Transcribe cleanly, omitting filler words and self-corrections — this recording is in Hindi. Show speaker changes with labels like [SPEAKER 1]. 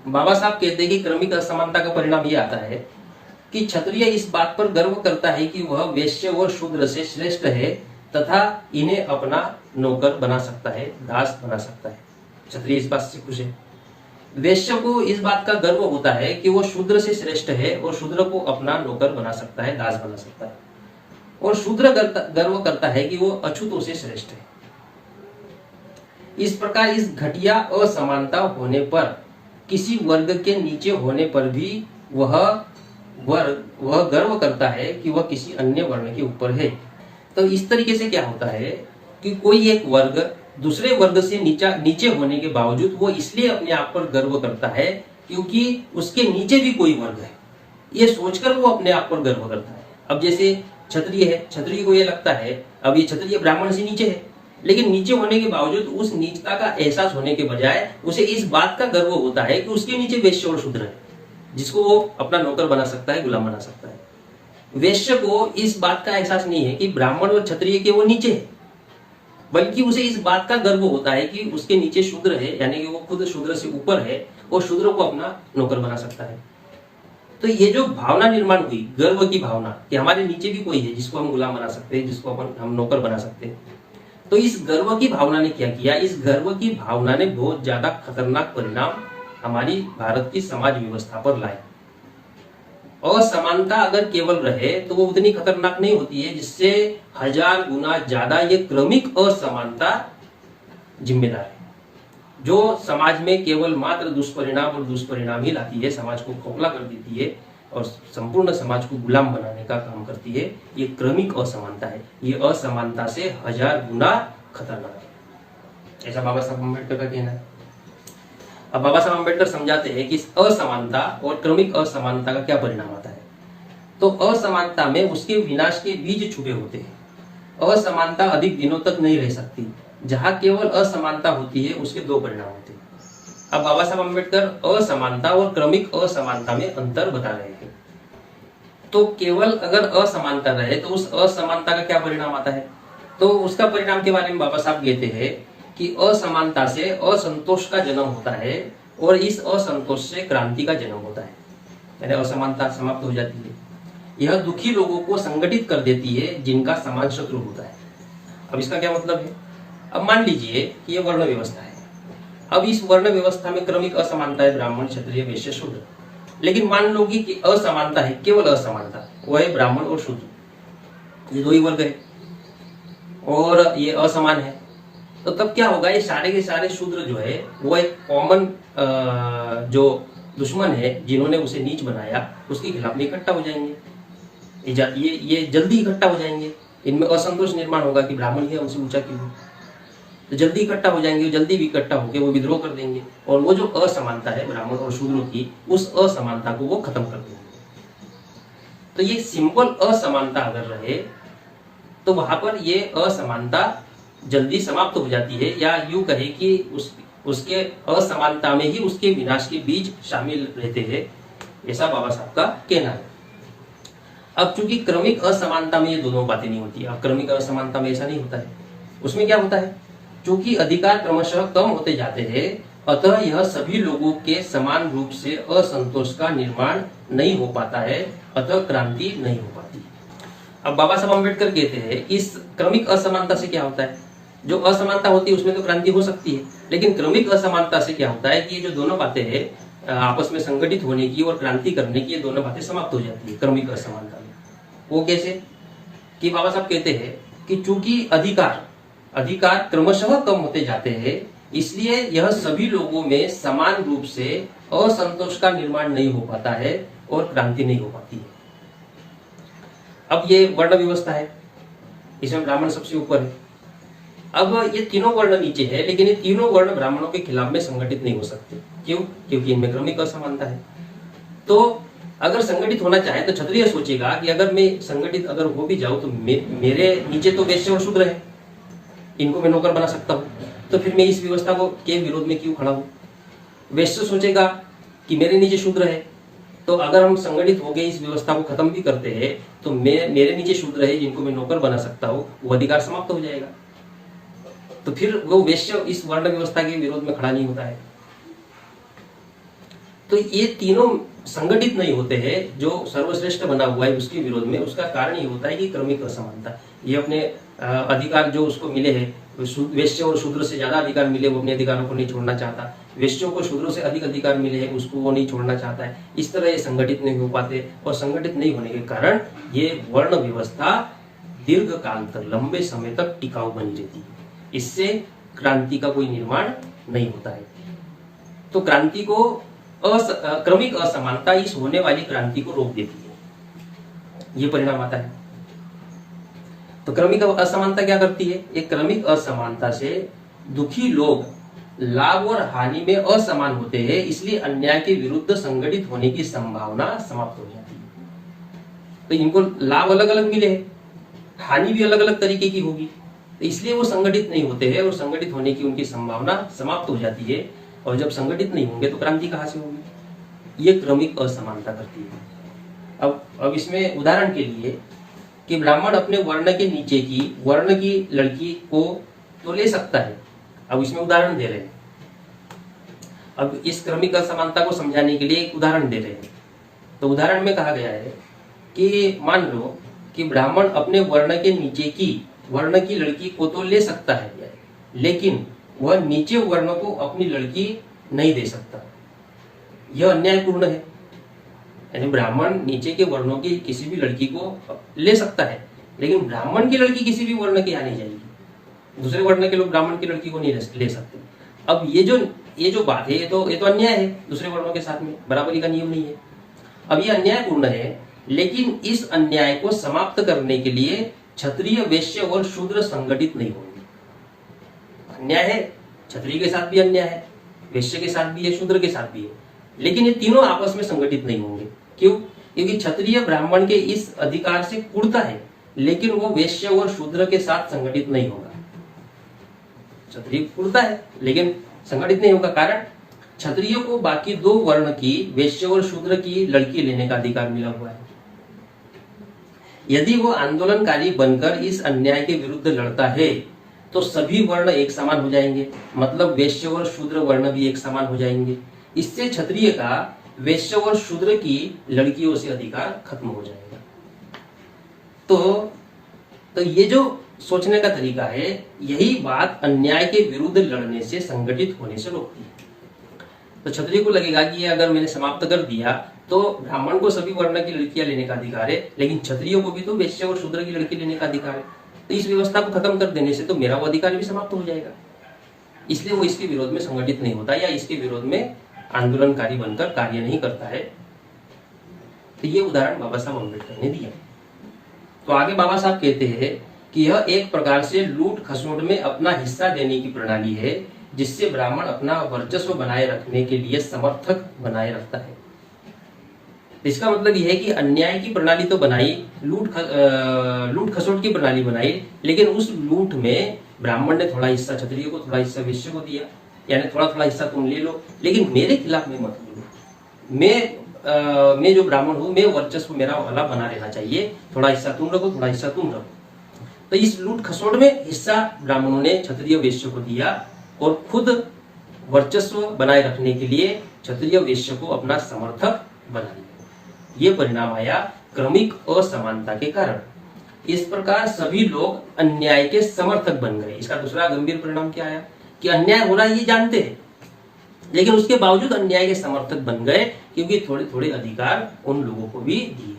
[SPEAKER 1] बाबा साहब कहते हैं कि क्रमिक असमानता का परिणाम ये आता है कि क्षत्रिय इस बात पर गर्व करता है कि वह वैश्य और शूद्र से श्रेष्ठ है तथा इन्हें अपना नौकर बना सकता है, दास बना सकता है। क्षत्रिय इस बात से खुश है। वैश्य को इस बात का गर्व होता है कि वो शूद्र से श्रेष्ठ है और शूद्र को अपना नौकर बना सकता है, दास बना सकता है। और शूद्र गर्व करता है कि वो अछूतों से श्रेष्ठ है। इस प्रकार इस घटिया असमानता होने पर किसी वर्ग के नीचे होने पर भी वह गर्व करता है कि वह किसी अन्य वर्ण के ऊपर है। तो इस तरीके से क्या होता है कि कोई एक वर्ग दूसरे वर्ग से नीचे होने के बावजूद वो इसलिए अपने आप पर गर्व करता है क्योंकि उसके नीचे भी कोई वर्ग है, ये सोचकर वो अपने आप पर गर्व करता है। अब जैसे क्षत्रिय है, क्षत्रिय को ये लगता है अब ये क्षत्रिय ब्राह्मण से नीचे है, लेकिन नीचे होने के बावजूद उस नीचता का एहसास होने के बजाय उसे इस बात का गर्व होता है कि उसके नीचे वैश्य और शूद्र है, जिसको वो अपना नौकर बना सकता है, गुलाम बना सकता है। वैश्य को इस बात का एहसास नहीं है कि ब्राह्मण और क्षत्रिय के वो नीचे है, बल्कि उसे इस बात का गर्व होता है कि उसके नीचे शूद्र है, यानी कि वो खुद शूद्र से ऊपर है और शूद्र को अपना नौकर बना सकता है। तो ये जो भावना निर्माण हुई, गर्व की भावना कि हमारे नीचे भी कोई है जिसको हम गुलाम बना सकते हैं, जिसको हम नौकर बना सकते हैं, तो इस गर्व की भावना ने क्या किया, इस गर्व की भावना ने बहुत ज्यादा खतरनाक परिणाम हमारी भारत की समाज व्यवस्था पर लाए। असमानता अगर केवल रहे तो वो उतनी खतरनाक नहीं होती है, जिससे 1000 गुना ज्यादा ये क्रमिक असमानता जिम्मेदार है, जो समाज में केवल मात्र दुष्परिणाम और दुष्परिणाम ही लाती है, समाज को खोखला कर देती है और संपूर्ण समाज को गुलाम बनाने का काम करती है। ये क्रमिक असमानता है, ये असमानता से 1000 गुना खतरनाक है, ऐसा बाबा साहब अम्बेडकर का कहना है। अब बाबा साहब अम्बेडकर समझाते हैं कि इस असमानता और क्रमिक असमानता का क्या परिणाम आता है। तो असमानता में उसके विनाश के बीज छुपे होते हैं। असमानता अधिक दिनों तक नहीं रह सकती। जहां केवल असमानता होती है उसके दो परिणाम होते हैं। अब बाबा साहब अम्बेडकर असमानता और क्रमिक असमानता में अंतर बता रहे हैं। तो केवल अगर असमानता रहे तो उस असमानता का क्या परिणाम आता है, तो उसका परिणाम के बारे में बाबा साहब कहते हैं कि असमानता से असंतोष का जन्म होता है और इस असंतोष से क्रांति का जन्म होता है, यानी असमानता समाप्त हो जाती है। यह दुखी लोगों को संगठित कर देती है जिनका समान शत्रु होता है। अब इसका क्या मतलब है, अब मान लीजिए कि यह वर्ण व्यवस्था है। अब इस वर्ण व्यवस्था में क्रमिक असमानता है, ब्राह्मण क्षत्रिय वैश्य शूद्र। लेकिन मान लो कि असमानता है, केवल असमानता, वह है ब्राह्मण और शूद्र, ये दो ही वर्ग है और ये असमान है। तो तब क्या होगा, ये सारे के सारे शूद्र जो है वो एक कॉमन जो दुश्मन है जिन्होंने उसे नीच बनाया उसके खिलाफ में इकट्ठा हो जाएंगे। ये जल्दी इकट्ठा हो जाएंगे। इनमें असंतोष निर्माण होगा कि ब्राह्मण है उनसे ऊंचा क्यों, तो जल्दी इकट्ठा हो जाएंगे, जल्दी भी इकट्ठा होकर वो विद्रोह कर देंगे और वो जो असमानता है ब्राह्मण और शूद्रों की, उस असमानता को वो खत्म कर देंगे। तो ये सिंपल असमानता अगर रहे तो वहां पर ये असमानता जल्दी समाप्त हो जाती है, या यूं कहे कि उसके असमानता में ही उसके विनाश के बीज शामिल रहते हैं, ऐसा बाबा साहब का कहना है। अब चूंकि क्रमिक असमानता में ये दोनों बातें नहीं होती, अब क्रमिक असमानता में ऐसा नहीं होता है। उसमें क्या होता है, चूंकि अधिकार क्रमशः कम होते जाते हैं, अतः यह सभी लोगों के समान रूप से असंतोष का निर्माण नहीं हो पाता है, अतः क्रांति नहीं हो पाती। अब बाबा साहब अम्बेडकर कहते हैं इस क्रमिक असमानता से क्या होता है, जो असमानता होती है उसमें तो क्रांति हो सकती है, लेकिन क्रमिक असमानता से क्या होता है कि ये जो दोनों बातें हैं आपस में संगठित होने की और क्रांति करने की, ये दोनों बातें समाप्त हो जाती है क्रमिक असमानता में। वो कैसे, कि बाबा साहब कहते हैं कि चूंकि अधिकार क्रमशः कम होते जाते हैं, इसलिए यह सभी लोगों में समान रूप से असंतोष का निर्माण नहीं हो पाता है और क्रांति नहीं हो पाती है। अब ये वर्ण व्यवस्था है, इसमें ब्राह्मण सबसे ऊपर है। अब ये तीनों वर्ण नीचे है, लेकिन ये तीनों वर्ण ब्राह्मणों के खिलाफ में संगठित नहीं हो सकते। क्यों, क्योंकि इनमें क्रमिक असमानता है। तो अगर संगठित होना चाहे तो क्षत्रिय सोचेगा कि अगर मैं संगठित अगर हो भी जाऊं तो मेरे नीचे तो वैश्य और शूद्र है, इनको मैं नौकर बना सकता हूँ, तो फिर मैं इस व्यवस्था को के विरोध में क्यों खड़ा हूँ। वैश्य सोचेगा कि मेरे नीचे शूद्र है, तो अगर हम संगठित हो गए इस व्यवस्था को खत्म भी करते हैं तो मेरे नीचे शूद्र है जिनको मैं नौकर बना सकता हूँ, वो अधिकार समाप्त हो जाएगा। तो फिर वो वैश्य इस वर्ण व्यवस्था के विरोध में खड़ा नहीं होता है। तो ये तीनों संगठित नहीं होते हैं। जो सर्वश्रेष्ठ बना हुआ है उसके विरोध में, उसका कारण ये होता है कि क्रमिक असमानता। ये अपने अधिकार जो उसको मिले हैं, वैश्य और शूद्र से ज्यादा अधिकार मिले, वो अपने अधिकारों को नहीं छोड़ना चाहता। वैश्यों को शूद्रों से अधिक अधिकार मिले हैं, उसको वो नहीं छोड़ना चाहता है। इस तरह ये संगठित नहीं हो पाते, और संगठित नहीं होने के कारण ये वर्ण व्यवस्था दीर्घ काल तक, लंबे समय तक टिकाऊ बनी रहती है। इससे क्रांति का कोई निर्माण नहीं होता है। तो क्रांति को क्रमिक असमानता इस होने वाली क्रांति को रोक देती है, ये परिणाम आता है। तो क्रमिक असमानता क्या करती है? एक क्रमिक असमानता से दुखी लोग लाभ और हानि में असमान होते हैं, इसलिए अन्याय के विरुद्ध संगठित होने की संभावना समाप्त हो जाती है। तो इनको लाभ अलग अलग मिले हैं, हानि भी अलग अलग तरीके की होगी, तो इसलिए वो संगठित नहीं होते हैं, और संगठित होने की उनकी संभावना समाप्त हो जाती है। और जब संगठित नहीं होंगे तो क्रांति कहां से होगी? ये क्रमिक असमानता करती है। अब इसमें उदाहरण के लिए कि ब्राह्मण अपने वर्ण के नीचे की वर्ण की लड़की को तो ले सकता है। अब इसमें उदाहरण दे रहे हैं। अब इस क्रमिक असमानता को समझाने के लिए एक उदाहरण दे रहे हैं। तो उदाहरण में कहा गया है कि मान लो कि ब्राह्मण अपने वर्ण के नीचे की वर्ण की लड़की को तो ले सकता है, लेकिन वह नीचे वर्ण को अपनी लड़की नहीं दे सकता। यह अन्यायपूर्ण है। यानी ब्राह्मण नीचे के वर्णों की किसी भी लड़की को ले सकता है, लेकिन ब्राह्मण की लड़की किसी भी वर्ण की आ नहीं जाएगी। दूसरे वर्ण के लोग ब्राह्मण की लड़की को नहीं ले सकते। अब ये जो बात है, ये तो अन्याय है। दूसरे वर्णों के साथ में बराबरी का नियम नहीं है। अब ये अन्यायपूर्ण है, लेकिन इस अन्याय को समाप्त करने के लिए क्षत्रिय, वैश्य और शूद्र संगठित नहीं होंगे। अन्याय है, क्षत्रिय के साथ भी अन्याय है, वैश्य के साथ भी है, शूद्र के साथ भी है, लेकिन ये तीनों आपस में संगठित नहीं होंगे। क्यों? क्योंकि क्षत्रिय ब्राह्मण के इस अधिकार से कुड़ता है, लेकिन वो वैश्य और शूद्र के साथ संगठित नहीं होगा। क्षत्रिय कुड़ता है लेकिन संगठित नहीं होगा। कारण क्षत्रिय को बाकी दो वर्ण की, वैश्य और शूद्र की लड़की लेने का अधिकार मिला हुआ है। यदि वो आंदोलनकारी बनकर इस अन्याय के विरुद्ध लड़ता है तो सभी वर्ण एक समान हो जाएंगे, मतलब वैश्य और शूद्र वर्ण भी एक समान हो जाएंगे। इससे क्षत्रिय का वैश्य और शूद्र की लड़कियों से अधिकार खत्म हो जाएगा। तो ये जो सोचने का तरीका है, यही बात अन्याय के विरुद्ध लड़ने से, संगठित होने से रोकती है। तो क्षत्रिय को लगेगा कि ये अगर मैंने समाप्त कर दिया तो ब्राह्मण को सभी वर्ण की लड़कियां लेने का अधिकार है, लेकिन क्षत्रियों को भी तो वैश्य और शूद्र की लड़की लेने का अधिकार है। तो इस व्यवस्था को खत्म कर देने से तो मेरा वो अधिकार भी समाप्त हो जाएगा। इसलिए वो इसके विरोध में संगठित नहीं होता, या इसके विरोध में आंदोलनकारी बनकर कार्य नहीं करता है। तो ये उदाहरण बाबा साहब अम्बेडकर ने दिया। तो आगे बाबा साहब कहते हैं कि यह एक प्रकार से लूट खसोट में अपना हिस्सा देने की प्रणाली है, जिससे ब्राह्मण अपना वर्चस्व बनाए रखने के लिए समर्थक बनाए रखता है। इसका मतलब यह है कि अन्याय की प्रणाली तो बनाई, लूट खसोट की प्रणाली बनाई, लेकिन उस लूट में ब्राह्मण ने थोड़ा हिस्सा क्षत्रिय को, थोड़ा हिस्सा वैश्य को दिया, यानी थोड़ा थोड़ा हिस्सा तुम ले लो, लेकिन मेरे खिलाफ में मत बोलो। मैं जो ब्राह्मण हूं, मैं वर्चस्व मेरा वाला बना रहना चाहिए। थोड़ा हिस्सा तुम रखो, थोड़ा हिस्सा तुम रखो। तो इस लूट खसोट में हिस्सा ब्राह्मणों ने क्षत्रिय वैश्य को दिया, और खुद वर्चस्व बनाए रखने के लिए क्षत्रिय वैश्य को अपना समर्थक बना लिया। ये परिणाम आया क्रमिक असमानता के कारण। इस प्रकार सभी लोग अन्याय के समर्थक बन गए। इसका दूसरा गंभीर परिणाम क्या आया कि अन्याय हो रहा है ये जानते हैं, लेकिन उसके बावजूद अन्याय के समर्थक बन गए, क्योंकि थोड़े थोड़े अधिकार उन लोगों को भी दिए।